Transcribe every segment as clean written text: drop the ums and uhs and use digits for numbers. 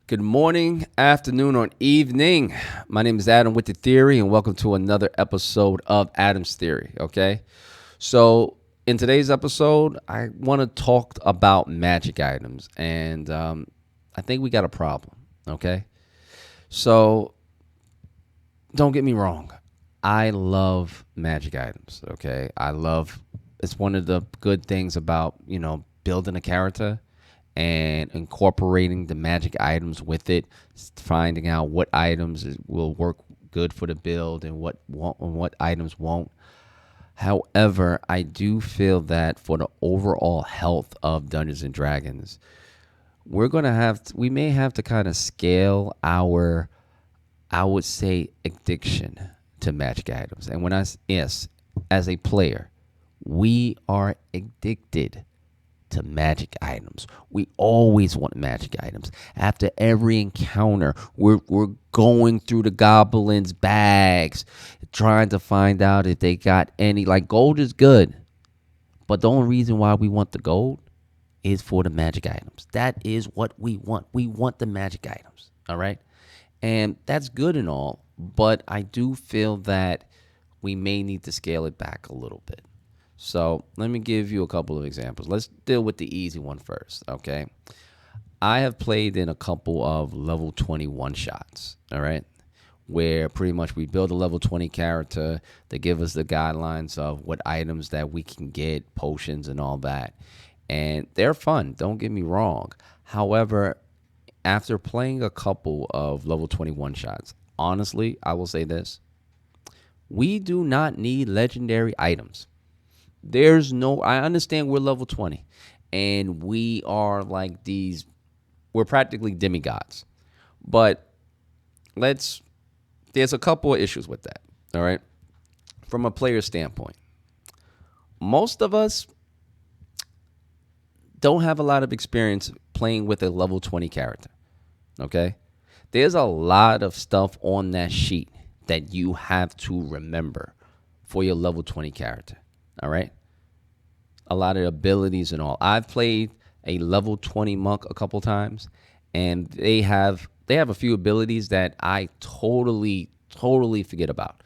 Good morning, afternoon, or evening. My name is Adam with the Theory, and welcome to another episode of Adam's Theory. Okay, so in today's episode, I want to talk about magic items, and I think we got a problem. Okay, so don't get me wrong, I love magic items. Okay, I love it's one of the good things about building a character and incorporating the magic items with it, finding out what items will work good for the build and what won't, and what items won't. However, I do feel that for the overall health of Dungeons and Dragons, we may have to kind of scale our, I would say, addiction to magic items. And yes, as a player, we are addicted to magic items. We always want magic items. After every encounter, we're going through the goblins' bags, trying to find out if they got any. Like, gold is good, but the only reason why we want the gold is for the magic items. That is what we want. We want the magic items. All right. And that's good and all, but I do feel that we may need to scale it back a little bit. So let me give you a couple of examples. Let's deal with the easy one first, okay? I have played in a couple of level 20 one shots, all right? Where pretty much we build a level 20 character. They give us the guidelines of what items that we can get, potions, and all that. And they're fun, don't get me wrong. However, after playing a couple of level 21 shots, honestly, I will say this: we do not need legendary items. I understand we're level 20 and we are like we're practically demigods. But there's a couple of issues with that, all right? From a player standpoint, most of us don't have a lot of experience playing with a level 20 character, okay? There's a lot of stuff on that sheet that you have to remember for your level 20 character, all right? A lot of abilities and all. I've played a level 20 monk a couple times, and they have a few abilities that I totally forget about.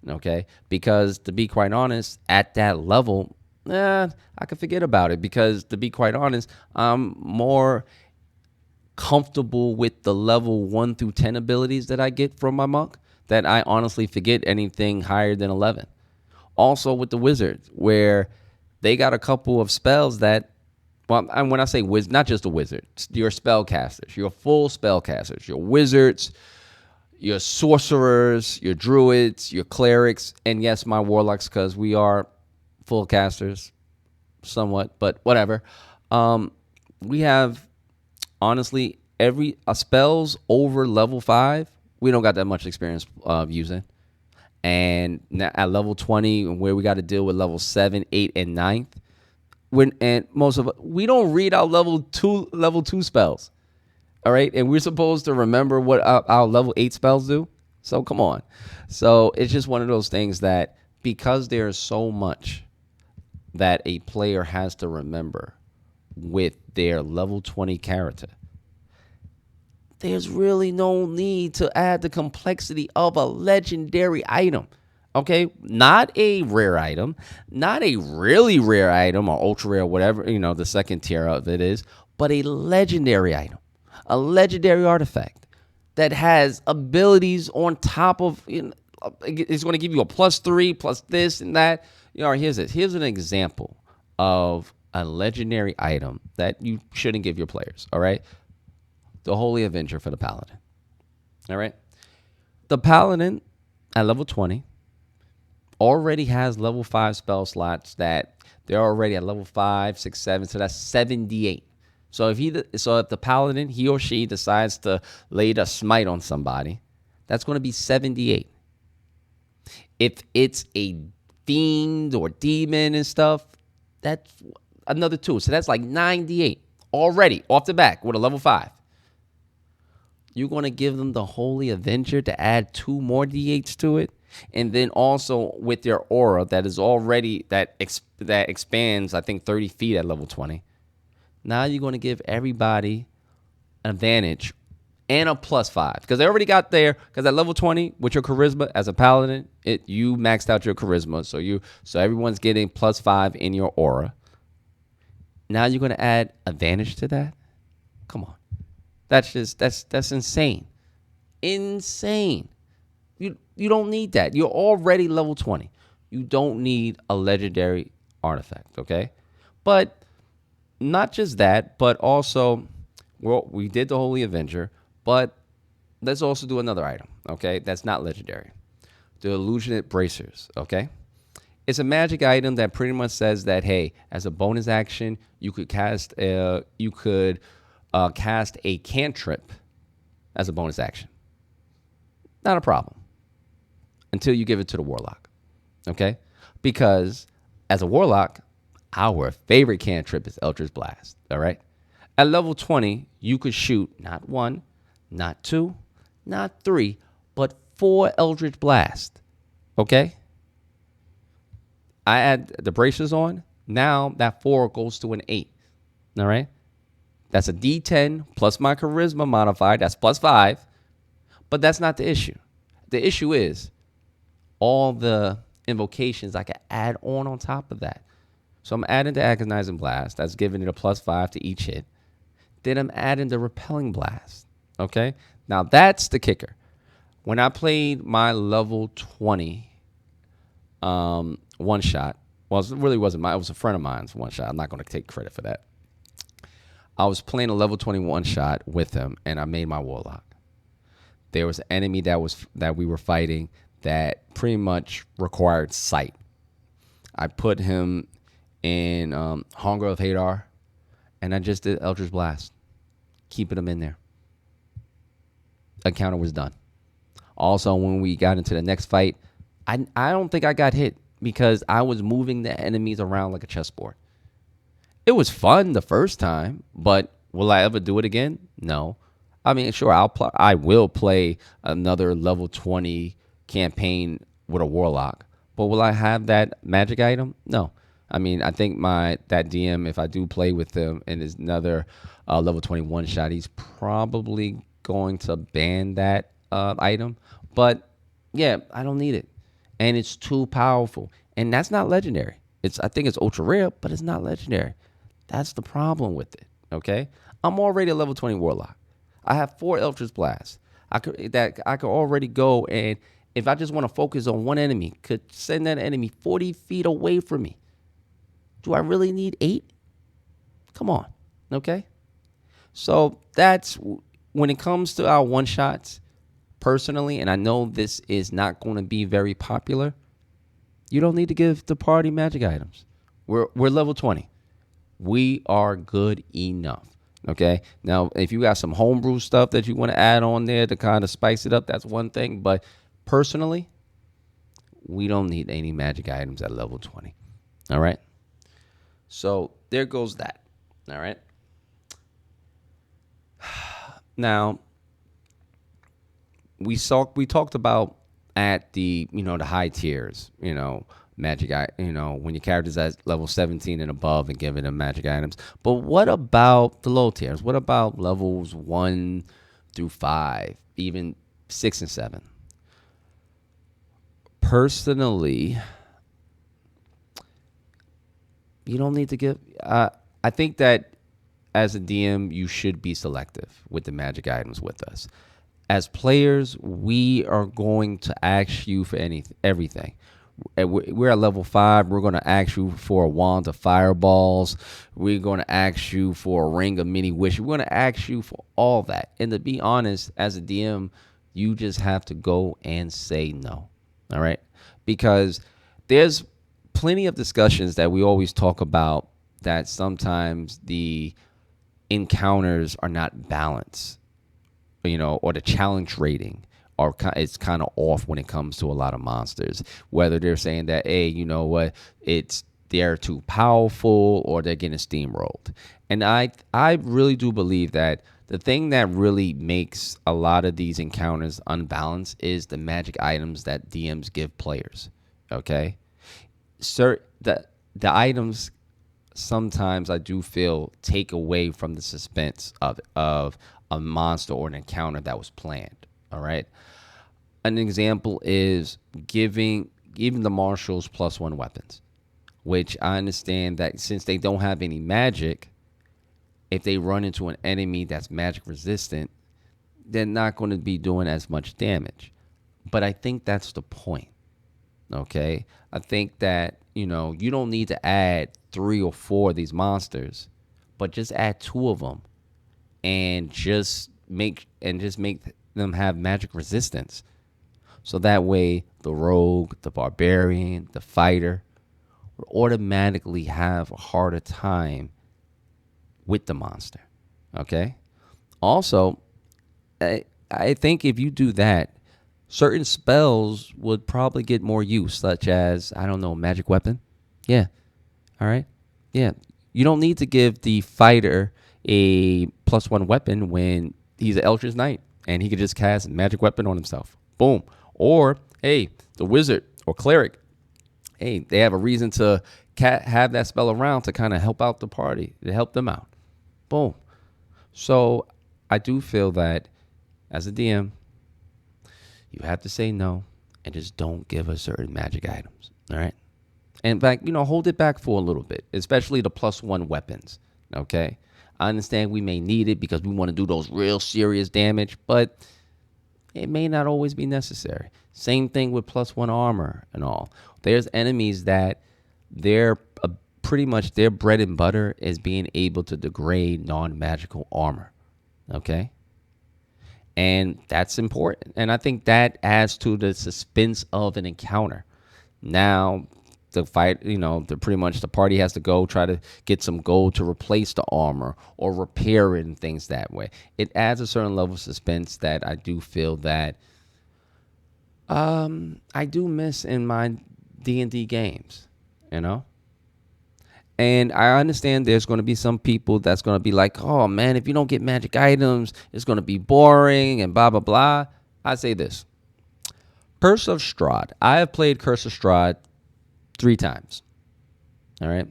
Okay, because to be quite honest, at that level, I could forget about it because to be quite honest, I'm more comfortable with the level 1 through 10 abilities that I get from my monk that I honestly forget anything higher than 11. Also with the wizards, where they got a couple of spells that, well, and when I say wizard, not just the wizards, your spellcasters, your full spellcasters, your wizards, your sorcerers, your druids, your clerics, and yes, my warlocks, because we are full casters, somewhat, but whatever. We have, honestly, every spells over level 5, we don't got that much experience using. And at level 20, where we got to deal with level 7, 8, and ninth, and most of we don't read our level 2 spells. All right, and we're supposed to remember what our level 8 spells do. So come on. So it's just one of those things that, because there's so much that a player has to remember with their level 20 character, there's really no need to add the complexity of a legendary item. Okay, not a rare item, not a really rare item or ultra rare, whatever, the second tier of it is, but a legendary item, a legendary artifact that has abilities on top of, it's going to give you a +3, plus this and that. Here's an example of a legendary item that you shouldn't give your players, all right? The Holy Avenger for the Paladin. All right. The Paladin at level 20 already has level 5 spell slots that they're already at level 5, 6, 7. So that's 78. So if the Paladin, he or she, decides to lay the smite on somebody, that's going to be 78. If it's a fiend or demon and stuff, that's another 2. So that's like 98 already off the back with a level 5. You're going to give them the Holy Avenger to add 2 more D8s to it. And then also with their aura that is already, that expands, I think, 30 feet at level 20. Now you're going to give everybody an advantage and a +5 because they already got there. Because at level 20 with your charisma as a paladin, you maxed out your charisma, so everyone's getting +5 in your aura. Now you're gonna add advantage to that? Come on, that's insane, insane. You don't need that. You're already level 20. You don't need a legendary artifact, okay? But not just that, but also, well, we did the Holy Avenger, but let's also do another item, okay? That's not legendary. The Illusionate Bracers, okay? It's a magic item that pretty much says that, hey, as a bonus action, you could cast a cantrip as a bonus action. Not a problem until you give it to the Warlock, okay? Because as a Warlock, our favorite cantrip is Eldritch Blast, all right? At level 20, you could shoot not 1, not 2, not 3, but 4 Eldritch Blast, okay? I add the bracers on. Now that 4 goes to an 8, all right? That's a D10 plus my charisma modifier. That's +5, but that's not the issue. The issue is all the invocations I can add on top of that. So I'm adding the Agonizing Blast. That's giving it a +5 to each hit. Then I'm adding the Repelling Blast. Okay? Now that's the kicker. When I played my level 20 one shot, well, it really wasn't mine. It was a friend of mine's one shot. I'm not going to take credit for that. I was playing a level 21 shot with him, and I made my Warlock. There was an enemy that we were fighting that pretty much required sight. I put him in Hunger of Hadar, and I just did Eldritch Blast, keeping him in there. Encounter was done. Also, when we got into the next fight, I don't think I got hit because I was moving the enemies around like a chessboard. It was fun the first time, but will I ever do it again? No. I mean, sure, I will play another level 20 campaign with a Warlock, but will I have that magic item? No. I mean, I think that DM, if I do play with him and is another level 21 shot, he's probably going to ban that item. But yeah, I don't need it, and it's too powerful, and that's not legendary. I think it's ultra rare, but it's not legendary. That's the problem with it. Okay, I'm already a level 20 Warlock. I have 4 Eldritch Blasts. I could already go, and if I just want to focus on one enemy, could send that enemy 40 feet away from me. Do I really need 8? Come on, okay? So that's when it comes to our one shots, personally, and I know this is not going to be very popular, you don't need to give the party magic items. We're level 20. We are good enough. Okay. Now, if you got some homebrew stuff that you want to add on there to kind of spice it up, that's one thing. But personally, we don't need any magic items at level 20. All right. So there goes that. All right. Now, we talked about at the high tiers, magic, when your character's at level 17 and above and giving them magic items. But what about the low tiers? What about levels 1 through 5, even 6 and 7? Personally, you don't need to give. I think that as a DM, you should be selective with the magic items with us. As players, we are going to ask you for everything. We're at level 5. We're going to ask you for a wand of fireballs. We're going to ask you for a ring of many wishes. We're going to ask you for all that. And to be honest, as a DM, you just have to go and say no. All right? Because there's plenty of discussions that we always talk about that sometimes the encounters are not balanced, or the challenge rating it's kind of off when it comes to a lot of monsters. Whether they're saying that, hey, you know what, they're too powerful or they're getting steamrolled. And I really do believe that the thing that really makes a lot of these encounters unbalanced is the magic items that DMs give players. Okay, the items sometimes I do feel take away from the suspense of a monster or an encounter that was planned. All right. An example is giving even the marshals +1 weapons, which I understand that since they don't have any magic, if they run into an enemy that's magic resistant, they're not going to be doing as much damage. But I think that's the point. Okay. I think that, you don't need to add 3 or 4 of these monsters, but just add 2 of them and just make them have magic resistance. So that way the rogue, the barbarian, the fighter would automatically have a harder time with the monster. Okay? Also, I think if you do that, certain spells would probably get more use, such as, I don't know, magic weapon. Yeah. All right. Yeah. You don't need to give the fighter a +1 weapon when he's an Eldritch Knight and he could just cast magic weapon on himself. Boom. Or, hey, the wizard or cleric, hey, they have a reason to have that spell around to kind of help out the party, to help them out. Boom. So I do feel that as a DM, you have to say no and just don't give us certain magic items. All right. And in fact, hold it back for a little bit, especially the +1 weapons. Okay. I understand we may need it because we want to do those real serious damage, but it may not always be necessary. Same thing with +1 armor and all. There's enemies that they're pretty much their bread and butter is being able to degrade non-magical armor. Okay. And that's important. And I think that adds to the suspense of an encounter. Now, the fight, pretty much the party has to go try to get some gold to replace the armor or repair it and things that way. It adds a certain level of suspense that I do feel that I do miss in my D&D games, And I understand there's going to be some people that's going to be like, oh, man, if you don't get magic items, it's going to be boring and blah, blah, blah. I say this. Curse of Strahd. I have played Curse of Strahd 3 times. All right.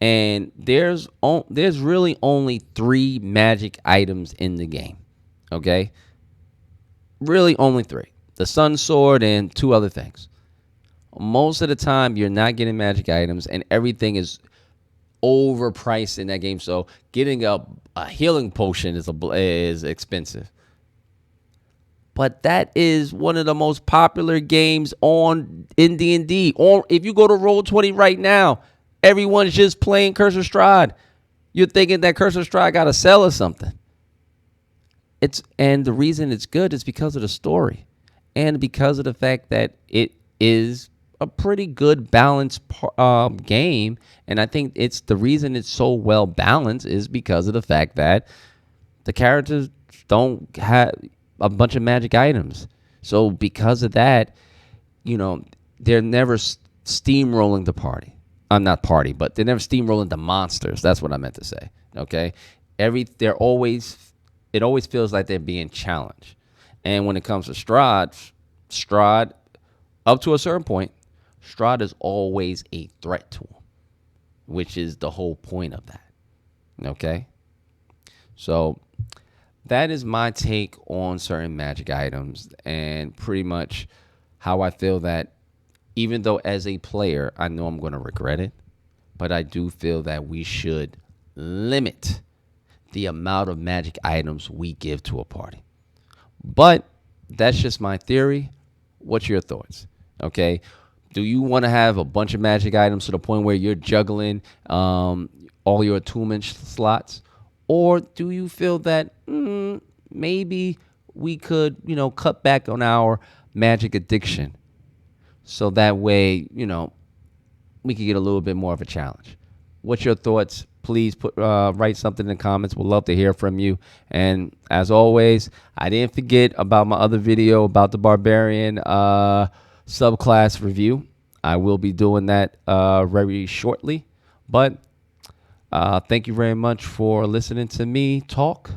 And there's really only 3 magic items in the game. Okay. Really only 3. The Sun Sword and 2 other things. Most of the time, you're not getting magic items, and everything is overpriced in that game. So getting a healing potion is expensive. But that is one of the most popular games in D&D. Or if you go to Roll20 right now, everyone's just playing Curse of Strahd. You're thinking that Curse of Strahd got to sell or something. And the reason it's good is because of the story, and because of the fact that it is a pretty good balanced game. And I think the reason it's so well balanced is because of the fact that the characters don't have a bunch of magic items. So because of that, they're never steamrolling the party. I'm not party, but they're never steamrolling the monsters. That's what I meant to say. Okay. It always feels like they're being challenged. And when it comes to Strahd, up to a certain point, Strahd is always a threat to him, which is the whole point of that. Okay? So that is my take on certain magic items, and pretty much how I feel that even though as a player, I know I'm going to regret it, but I do feel that we should limit the amount of magic items we give to a party. But that's just my theory. What's your thoughts? Okay. Do you want to have a bunch of magic items to the point where you're juggling all your attunement slots? Or do you feel that maybe we could, cut back on our magic addiction so that way, we could get a little bit more of a challenge? What's your thoughts? Please write something in the comments. We'd love to hear from you. And as always, I didn't forget about my other video about the Barbarian subclass review. I will be doing that very shortly. But thank you very much for listening to me talk.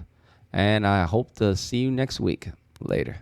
And I hope to see you next week. Later.